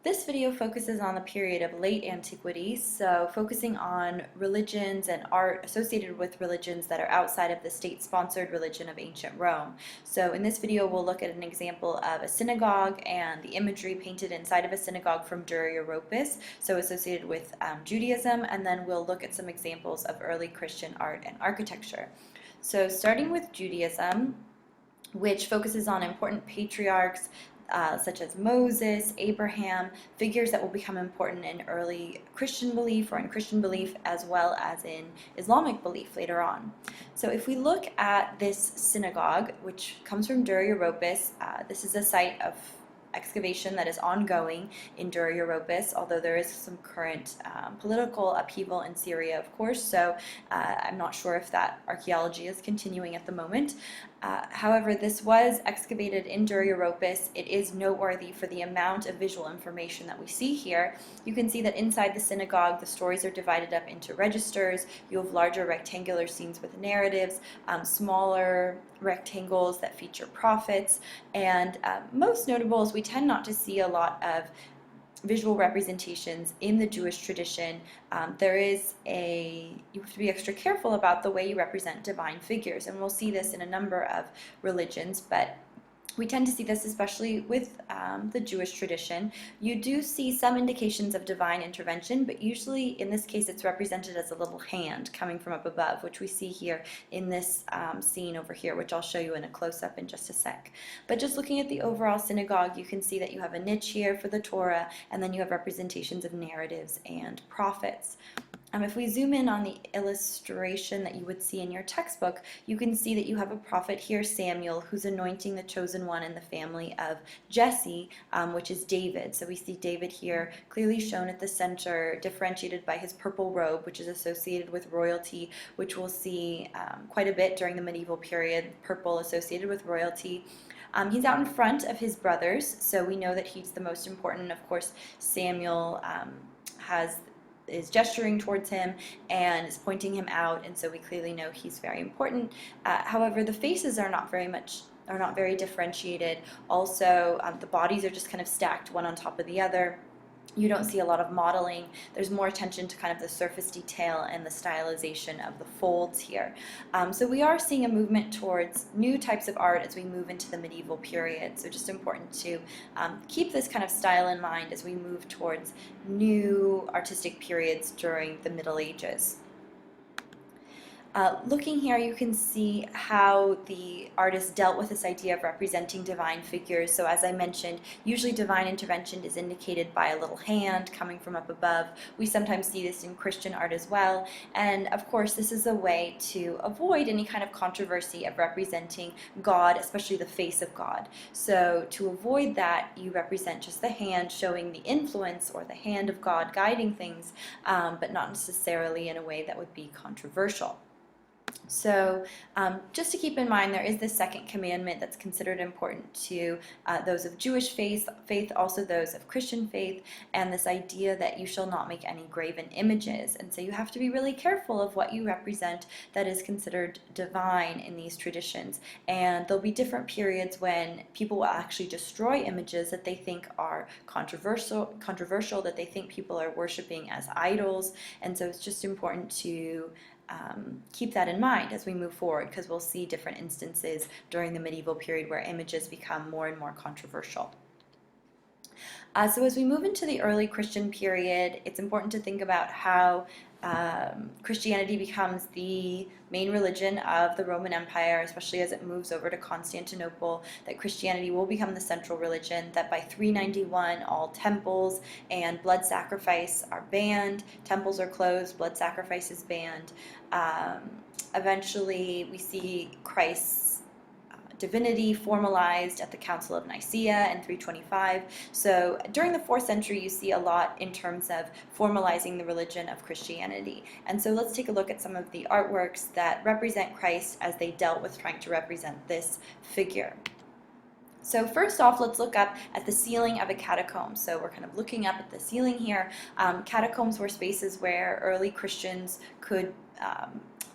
This video focuses on the period of late antiquity, so focusing on religions and art associated with religions that are outside of the state-sponsored religion of ancient Rome. So in this video we'll look at an example of a synagogue and the imagery painted inside of a synagogue from Dura-Europas, so associated with Judaism, and then we'll look at some examples of early Christian art and architecture. So starting with Judaism, which focuses on important patriarchs such as Moses, Abraham, figures that will become important in early Christian belief or in Christian belief as well as in Islamic belief later on. So if we look at this synagogue, which comes from Dura-Europas, this is a site of excavation that is ongoing in Dura-Europas, although there is some current political upheaval in Syria, of course, so I'm not sure if that archaeology is continuing at the moment. However, this was excavated in Dura-Europas. It is noteworthy for the amount of visual information that we see here. You can see that inside the synagogue, the stories are divided up into registers. You have larger rectangular scenes with narratives, smaller rectangles that feature prophets, and most notable is we tend not to see a lot of visual representations in the Jewish tradition. You have to be extra careful about the way you represent divine figures, and we'll see this in a number of religions, but we tend to see this especially with the Jewish tradition. You do see some indications of divine intervention, but usually in this case it's represented as a little hand coming from up above, which we see here in this scene over here, which I'll show you in a close-up in just a sec. But just looking at the overall synagogue, you can see that you have a niche here for the Torah, and then you have representations of narratives and prophets. If we zoom in on the illustration that you would see in your textbook, you can see that you have a prophet here, Samuel, who's anointing the chosen one in the family of Jesse, which is David. So we see David here clearly shown at the center, differentiated by his purple robe, which is associated with royalty, which we'll see quite a bit during the medieval period, purple associated with royalty. He's out in front of his brothers, so we know that he's the most important. Of course, Samuel is gesturing towards him and is pointing him out, and so we clearly know he's very important. However, the faces are not very differentiated. Also, the bodies are just kind of stacked one on top of the other. You don't see a lot of modeling. There's more attention to kind of the surface detail and the stylization of the folds here. So we are seeing a movement towards new types of art as we move into the medieval period. So just important to keep this kind of style in mind as we move towards new artistic periods during the Middle Ages. Looking here, you can see how the artist dealt with this idea of representing divine figures. So as I mentioned, usually divine intervention is indicated by a little hand coming from up above. We sometimes see this in Christian art as well. And of course, this is a way to avoid any kind of controversy of representing God, especially the face of God. So to avoid that, you represent just the hand showing the influence or the hand of God guiding things, but not necessarily in a way that would be controversial. So just to keep in mind, there is this second commandment that's considered important to those of Jewish faith, also those of Christian faith, and this idea that you shall not make any graven images. And so you have to be really careful of what you represent that is considered divine in these traditions. And there'll be different periods when people will actually destroy images that they think are controversial, that they think people are worshiping as idols. And so it's just important to keep that in mind as we move forward, because we'll see different instances during the medieval period where images become more and more controversial. So as we move into the early Christian period, it's important to think about how Christianity becomes the main religion of the Roman Empire, especially as it moves over to Constantinople, that Christianity will become the central religion, that by 391 all temples and blood sacrifice are banned, temples are closed, blood sacrifice is banned. Eventually we see Christ's divinity formalized at the Council of Nicaea in 325. So during the 4th century, you see a lot in terms of formalizing the religion of Christianity. And so let's take a look at some of the artworks that represent Christ as they dealt with trying to represent this figure. So first off, let's look up at the ceiling of a catacomb. So we're kind of looking up at the ceiling here. Catacombs were spaces where early Christians could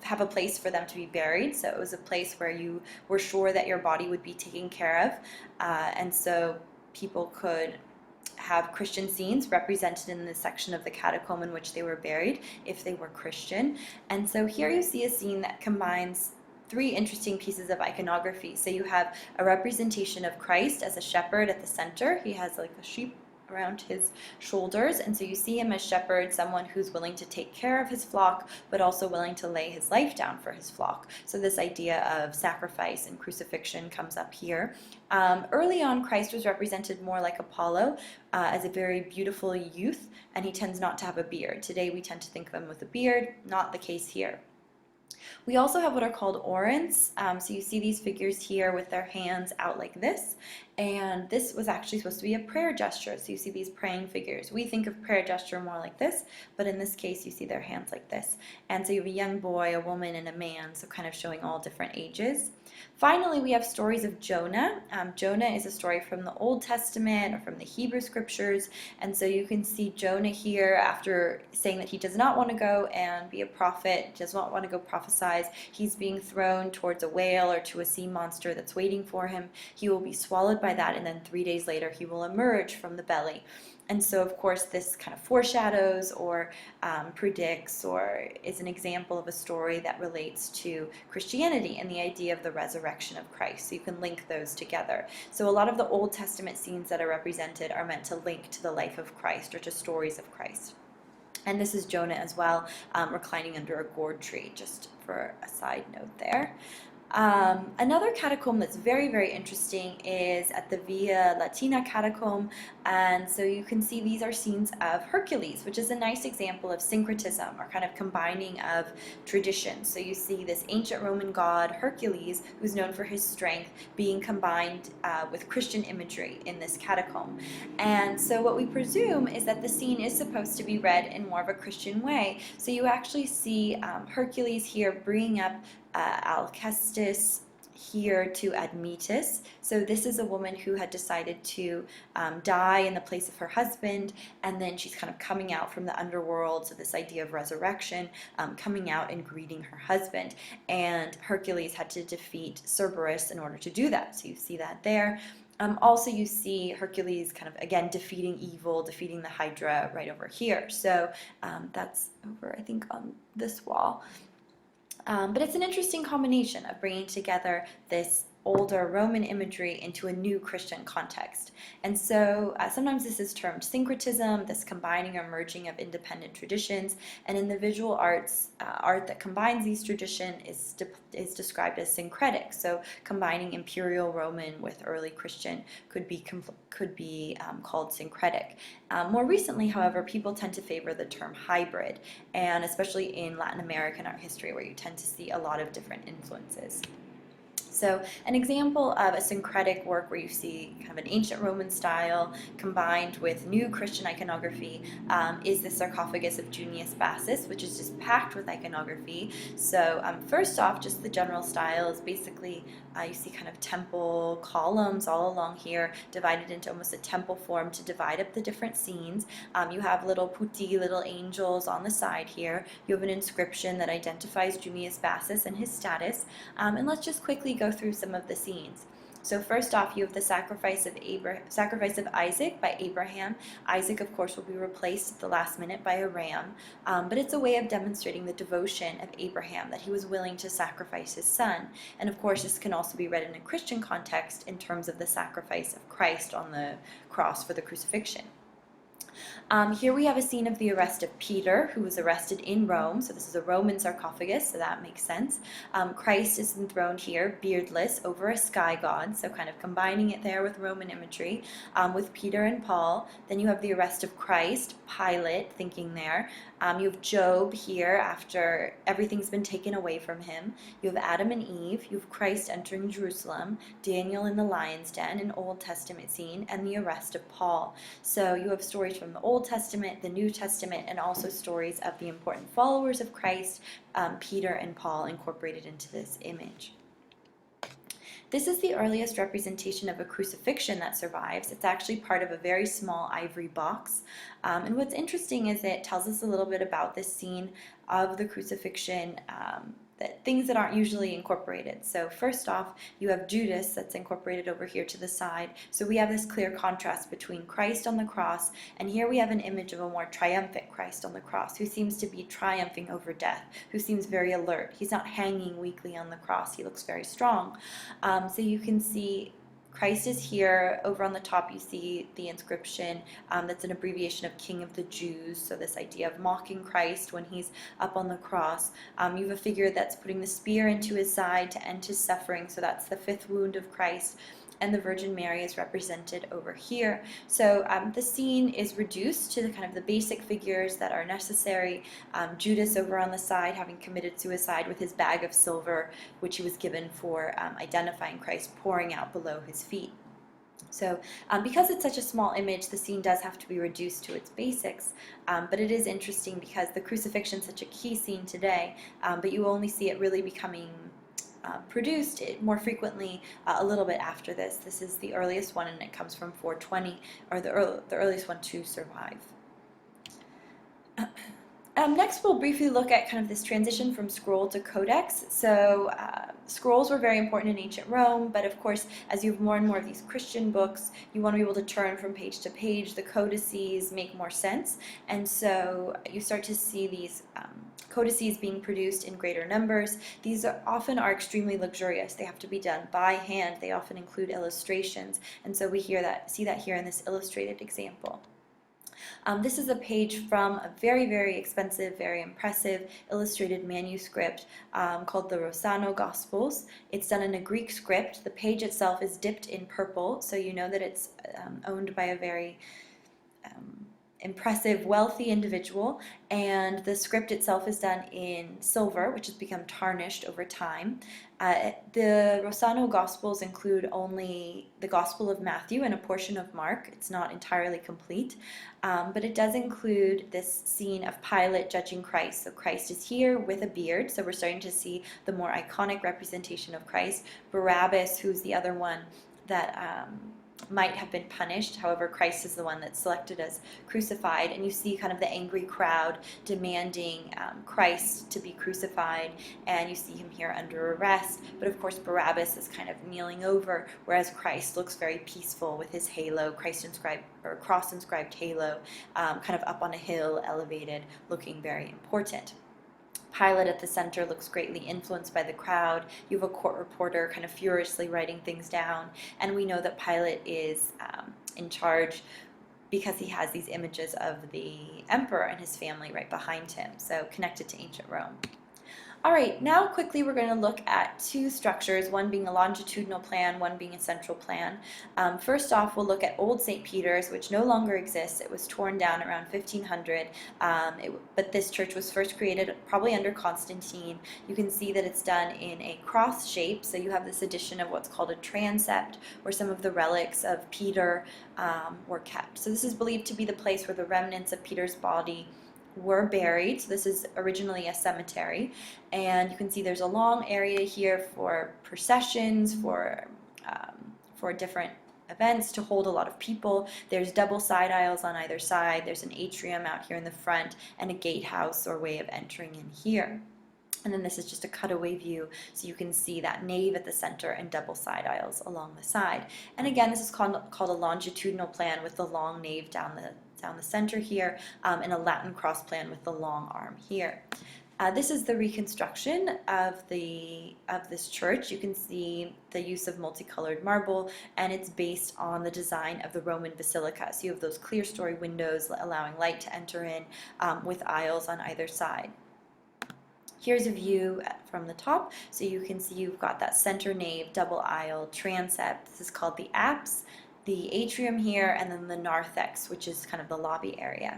have a place for them to be buried. So it was a place where you were sure that your body would be taken care of. And so people could have Christian scenes represented in the section of the catacomb in which they were buried, if they were Christian. And so here you see a scene that combines three interesting pieces of iconography. So you have a representation of Christ as a shepherd at the center. He has like a sheep around his shoulders, and so you see him as shepherd, someone who's willing to take care of his flock, but also willing to lay his life down for his flock. So this idea of sacrifice and crucifixion comes up here. Early on, Christ was represented more like Apollo, as a very beautiful youth, and he tends not to have a beard. Today we tend to think of him with a beard, not the case here. We also have what are called orants. So you see these figures here with their hands out like this, and this was actually supposed to be a prayer gesture. So you see these praying figures. We think of prayer gesture more like this, but in this case you see their hands like this. And so you have a young boy, a woman, and a man, so kind of showing all different ages. Finally, we have stories of Jonah. Jonah is a story from the Old Testament or from the Hebrew scriptures, and so you can see Jonah here after saying that he does not want to go and be a prophet, does not want to go prophesize. He's being thrown towards a whale or to a sea monster that's waiting for him. He will be swallowed by that, and then 3 days later he will emerge from the belly. And so, of course, this kind of foreshadows or predicts or is an example of a story that relates to Christianity and the idea of the resurrection of Christ. So you can link those together. So a lot of the Old Testament scenes that are represented are meant to link to the life of Christ or to stories of Christ. And this is Jonah as well, reclining under a gourd tree, just for a side note there. Another catacomb that's very, very interesting is at the Via Latina catacomb, and so you can see these are scenes of Hercules, which is a nice example of syncretism, or kind of combining of traditions. So you see this ancient Roman god Hercules, who's known for his strength, being combined with Christian imagery in this catacomb. And so what we presume is that the scene is supposed to be read in more of a Christian way. So you actually see Hercules here bringing up Alcestis here to Admetus. So this is a woman who had decided to die in the place of her husband, and then she's kind of coming out from the underworld, so this idea of resurrection, coming out and greeting her husband. And Hercules had to defeat Cerberus in order to do that, so you see that there. Also, you see Hercules kind of, again, defeating evil, defeating the Hydra right over here. So that's over, I think, on this wall. But it's an interesting combination of bringing together this older Roman imagery into a new Christian context. And so sometimes this is termed syncretism, this combining or merging of independent traditions, and in the visual arts, art that combines these traditions is described as syncretic. So combining imperial Roman with early Christian could be called syncretic. More recently, however, people tend to favor the term hybrid, and especially in Latin American art history, where you tend to see a lot of different influences. So an example of a syncretic work where you see kind of an ancient Roman style combined with new Christian iconography is the Sarcophagus of Junius Bassus, which is just packed with iconography. So first off, just the general style is basically you see kind of temple columns all along here, divided into almost a temple form to divide up the different scenes. You have little putti, little angels on the side here. You have an inscription that identifies Junius Bassus and his status. And let's just quickly go through some of the scenes. So first off, you have the sacrifice of Isaac by Abraham. Isaac, of course, will be replaced at the last minute by a ram, but it's a way of demonstrating the devotion of Abraham, that he was willing to sacrifice his son. And of course, this can also be read in a Christian context in terms of the sacrifice of Christ on the cross for the crucifixion. Here we have a scene of the arrest of Peter, who was arrested in Rome. So this is a Roman sarcophagus, so that makes sense. Christ is enthroned here, beardless, over a sky god, so kind of combining it there with Roman imagery, with Peter and Paul. Then you have the arrest of Christ, Pilate thinking there. You have Job here after everything's been taken away from him. You have Adam and Eve. You have Christ entering Jerusalem, Daniel in the lion's den, an Old Testament scene, and the arrest of Paul. So you have stories from the Old Testament, the New Testament, and also stories of the important followers of Christ, Peter and Paul, incorporated into this image. This is the earliest representation of a crucifixion that survives. It's actually part of a very small ivory box. And what's interesting is it tells us a little bit about this scene of the crucifixion things that aren't usually incorporated. So first off, you have Judas that's incorporated over here to the side. So we have this clear contrast between Christ on the cross, and here we have an image of a more triumphant Christ on the cross, who seems to be triumphing over death, who seems very alert. He's not hanging weakly on the cross. He looks very strong. So you can see Christ is here. Over on the top you see the inscription that's an abbreviation of King of the Jews, so this idea of mocking Christ when he's up on the cross. You have a figure that's putting the spear into his side to end his suffering, so that's the 5th wound of Christ. And the Virgin Mary is represented over here. So the scene is reduced to the kind of the basic figures that are necessary. Judas over on the side having committed suicide with his bag of silver, which he was given for identifying Christ, pouring out below his feet. So because it's such a small image, the scene does have to be reduced to its basics, but it is interesting because the crucifixion is such a key scene today, but you only see it really becoming produced more frequently a little bit after this. This is the earliest one, and it comes from 420, or the earliest one to survive. Next, we'll briefly look at kind of this transition from scroll to codex. So scrolls were very important in ancient Rome, but of course, as you have more and more of these Christian books, you want to be able to turn from page to page. The codices make more sense, and so you start to see these codices being produced in greater numbers. These often are extremely luxurious. They have to be done by hand. They often include illustrations, and so we see that here in this illustrated example. This is a page from a very, very expensive, very impressive illustrated manuscript called the Rossano Gospels. It's done in a Greek script. The page itself is dipped in purple, so you know that it's owned by a very impressive, wealthy individual, and the script itself is done in silver, which has become tarnished over time. The Rossano Gospels include only the Gospel of Matthew and a portion of Mark. It's not entirely complete, but it does include this scene of Pilate judging Christ. So Christ is here with a beard, so we're starting to see the more iconic representation of Christ. Barabbas, who's the other one that might have been punished. However, Christ is the one that's selected as crucified, and you see kind of the angry crowd demanding Christ to be crucified, and you see him here under arrest. But of course, Barabbas is kind of kneeling over, whereas Christ looks very peaceful with his halo, cross-inscribed halo, kind of up on a hill, elevated, looking very important. Pilate at the center looks greatly influenced by the crowd. You have a court reporter kind of furiously writing things down, and we know that Pilate is in charge because he has these images of the emperor and his family right behind him, so connected to ancient Rome. All right, now quickly we're going to look at two structures, one being a longitudinal plan, one being a central plan. First off, we'll look at Old St. Peter's, which no longer exists. It was torn down around 1500, but this church was first created probably under Constantine. You can see that it's done in a cross shape, so you have this addition of what's called a transept, where some of the relics of Peter were kept. So this is believed to be the place where the remnants of Peter's body were buried. So this is originally a cemetery, and you can see there's a long area here for processions, for different events to hold a lot of people. There's double side aisles on either side. There's an atrium out here in the front and a gatehouse or way of entering in here. And then this is just a cutaway view, so you can see that nave at the center and double side aisles along the side. And again, this is called a longitudinal plan with the long nave down the center here, and a Latin cross plan with the long arm here. This is the reconstruction of this church. You can see the use of multicolored marble, and it's based on the design of the Roman Basilica. So you have those clear story windows allowing light to enter in, with aisles on either side. Here's a view from the top, so you can see you've got that center nave, double aisle, transept. This is called the apse, the atrium here, and then the narthex, which is kind of the lobby area.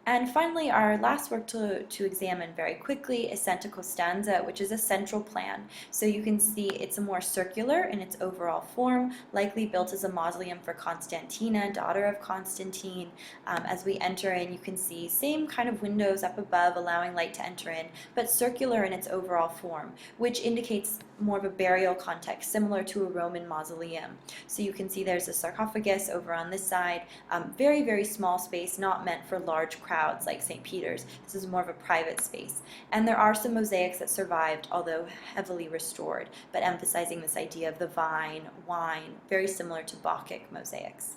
And finally, our last work to examine very quickly is Santa Costanza, which is a central plan. So you can see it's a more circular in its overall form, likely built as a mausoleum for Constantina, daughter of Constantine. As we enter in, you can see same kind of windows up above, allowing light to enter in, but circular in its overall form, which indicates more of a burial context, similar to a Roman mausoleum. So you can see there's a sarcophagus over on this side, very, very small space, not meant for large crowds crowds like St. Peter's. This is more of a private space. And there are some mosaics that survived, although heavily restored, but emphasizing this idea of the vine, wine, very similar to Bacchic mosaics.